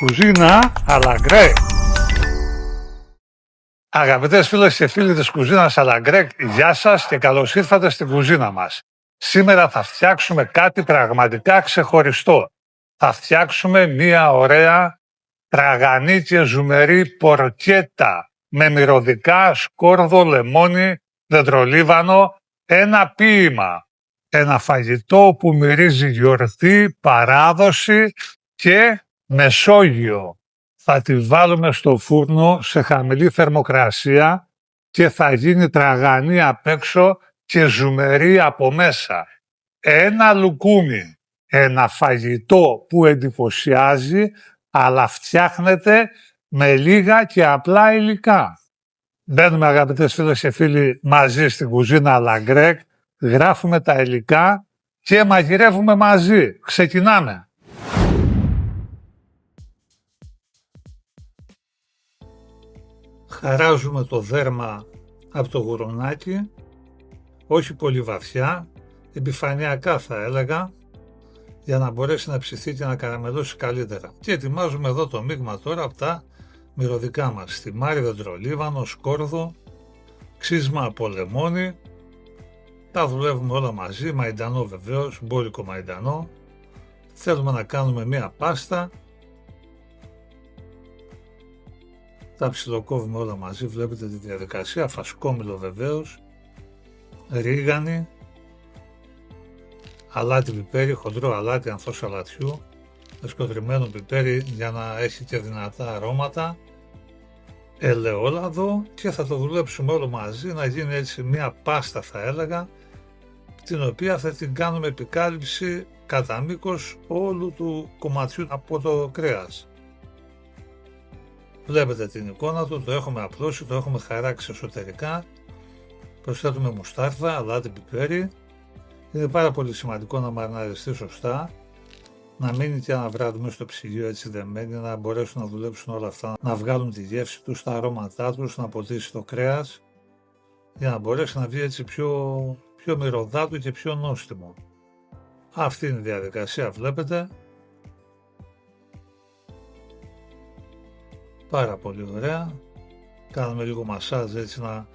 Κουζίνα Αλαγκρέκ. Αγαπητές φίλες και φίλοι της κουζίνας Αλαγκρέκ, γεια σας και καλώς ήρθατε στην κουζίνα μας. Σήμερα θα φτιάξουμε κάτι πραγματικά ξεχωριστό. Θα φτιάξουμε μία ωραία τραγανή και ζουμερή πορκέτα με μυρωδικά, σκόρδο, λεμόνι, δεντρολίβανο, ένα ποίημα. Ένα φαγητό που μυρίζει γιορτή, παράδοση και Μεσόγειο. Θα τη βάλουμε στο φούρνο σε χαμηλή θερμοκρασία και θα γίνει τραγανή απ' έξω και ζουμερή από μέσα. Ένα λουκούμι, ένα φαγητό που εντυπωσιάζει, αλλά φτιάχνεται με λίγα και απλά υλικά. Μπαίνουμε, αγαπητές φίλες και φίλοι, μαζί στην κουζίνα Αλαγκρέκ, γράφουμε τα υλικά και μαγειρεύουμε μαζί. Ξεκινάμε. Χαράζουμε το δέρμα από το γουρουνάκι, όχι πολύ βαθιά, επιφανειακά θα έλεγα, για να μπορέσει να ψηθεί και να καραμελώσει καλύτερα. Και ετοιμάζουμε εδώ το μείγμα τώρα από τα μυρωδικά μας. Στιμάρι, δεντρολίβανο, σκόρδο, ξύσμα από λεμόνι. Τα δουλεύουμε όλα μαζί, μαϊντανό βεβαίως, μπόρικο μαϊντανό. Θέλουμε να κάνουμε μία πάστα. Τα ψιλοκόβουμε όλα μαζί, βλέπετε τη διαδικασία, φασκόμηλο βεβαίως, ρίγανη, αλάτι πιπέρι, χοντρό αλάτι ανθός αλατιού, σκοτριμμένο πιπέρι για να έχει και δυνατά αρώματα, ελαιόλαδο και θα το δουλέψουμε όλο μαζί να γίνει έτσι μια πάστα θα έλεγα, την οποία θα την κάνουμε επικάλυψη κατά μήκος όλου του κομματιού από το κρέας. Βλέπετε την εικόνα του, το έχουμε απλώσει, το έχουμε χαράξει εσωτερικά. Προσθέτουμε μουστάρδα, αλάτι, πιπέρι. Είναι πάρα πολύ σημαντικό να μαριναριστεί σωστά, να μείνει και ένα βράδυ μέσα στο ψυγείο έτσι δεμένοι, να μπορέσουν να δουλέψουν όλα αυτά, να βγάλουν τη γεύση τους, τα αρώματά τους, να ποτίσει το κρέας, για να μπορέσει να βγει έτσι πιο μυρωδάτο και πιο νόστιμο. Αυτή είναι η διαδικασία, βλέπετε. Πάρα πολύ ωραία. Κάνουμε λίγο μασάζ έτσι να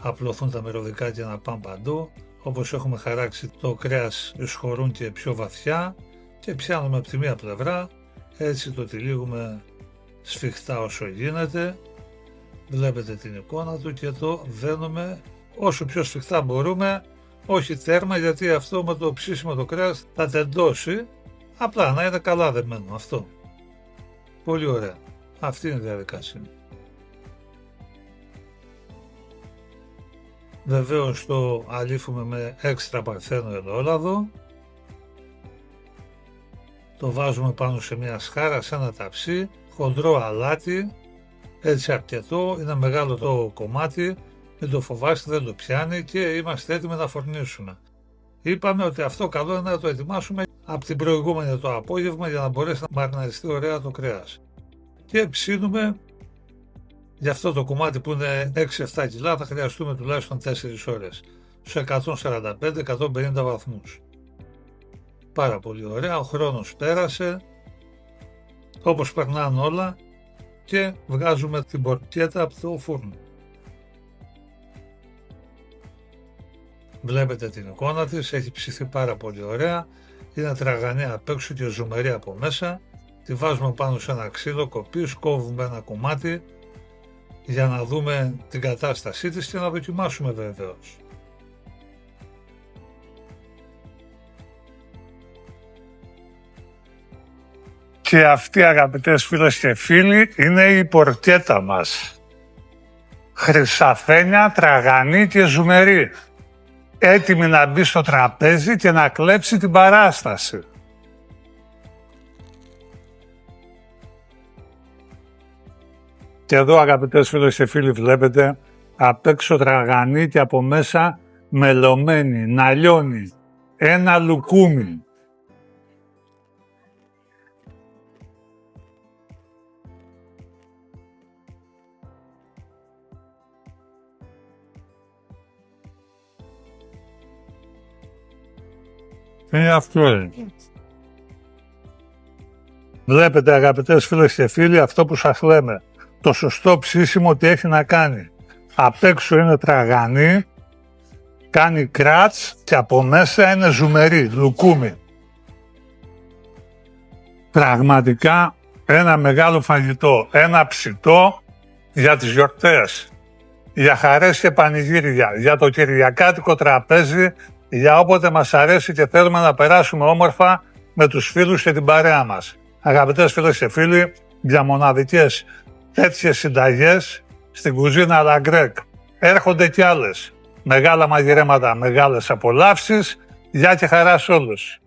απλωθούν τα μυρωδικά και να πάνε παντού. Όπως έχουμε χαράξει το κρέας εισχωρούν και πιο βαθιά και πιάνουμε από τη μία πλευρά, έτσι το τυλίγουμε σφιχτά όσο γίνεται. Βλέπετε την εικόνα του και το δένουμε όσο πιο σφιχτά μπορούμε, όχι τέρμα γιατί αυτό με το ψήσιμο το κρέας θα τεντώσει, απλά να είναι καλά δεμένο αυτό. Πολύ ωραία. Αυτή είναι η διαδικασία. Βεβαίως το αλήφουμε με έξτρα παρθένο ελαιόλαδο. Το βάζουμε πάνω σε μια σχάρα, σε ένα ταψί, χοντρό αλάτι, έτσι αρκετό, είναι μεγάλο το κομμάτι, μην το φοβάστε, δεν το πιάνει και είμαστε έτοιμοι να φορνίσουμε. Είπαμε ότι αυτό καλό είναι να το ετοιμάσουμε από την προηγούμενη το απόγευμα για να μπορέσει να μαριναριστεί ωραία το κρέας. Και ψήνουμε, για αυτό το κομμάτι που είναι 6-7 κιλά θα χρειαστούμε τουλάχιστον 4 ώρες, στους 145-150 βαθμούς. Πάρα πολύ ωραία, ο χρόνος πέρασε, όπως περνάνε όλα και βγάζουμε την πορκέτα από το φούρνο. Βλέπετε την εικόνα της, έχει ψηθεί πάρα πολύ ωραία, είναι τραγανή απ' έξω και ζουμερή από μέσα. Τη βάζουμε πάνω σε ένα ξύλο κοπής, κόβουμε ένα κομμάτι για να δούμε την κατάστασή της και να δοκιμάσουμε βεβαίως. Και αυτή, αγαπητές φίλες και φίλοι, είναι η πορκέτα μας. Χρυσαφένια, τραγανή και ζουμερή. Έτοιμη να μπει στο τραπέζι και να κλέψει την παράσταση. Και εδώ, αγαπητές φίλες και φίλοι, βλέπετε απ' έξω τραγανή και από μέσα μελωμένη, να λιώνει. Ένα λουκούμι. Είναι αυτό. Βλέπετε αγαπητές φίλες και φίλοι αυτό που σας λέμε. Το σωστό ψήσιμο τι έχει να κάνει. Απ' έξω είναι τραγανή, κάνει κράτς και από μέσα είναι ζουμερή, λουκούμι. Πραγματικά ένα μεγάλο φαγητό, ένα ψητό για τις γιορτές, για χαρές και πανηγύρια, για το κυριακάτικο τραπέζι, για όποτε μας αρέσει και θέλουμε να περάσουμε όμορφα με τους φίλους και την παρέα μας. Αγαπητές φίλες και φίλοι, για μοναδικές τέτοιες συνταγές στην κουζίνα La Grecque έρχονται κι άλλες. Μεγάλα μαγειρέματα, μεγάλες απολαύσεις, γεια και χαρά σε όλους.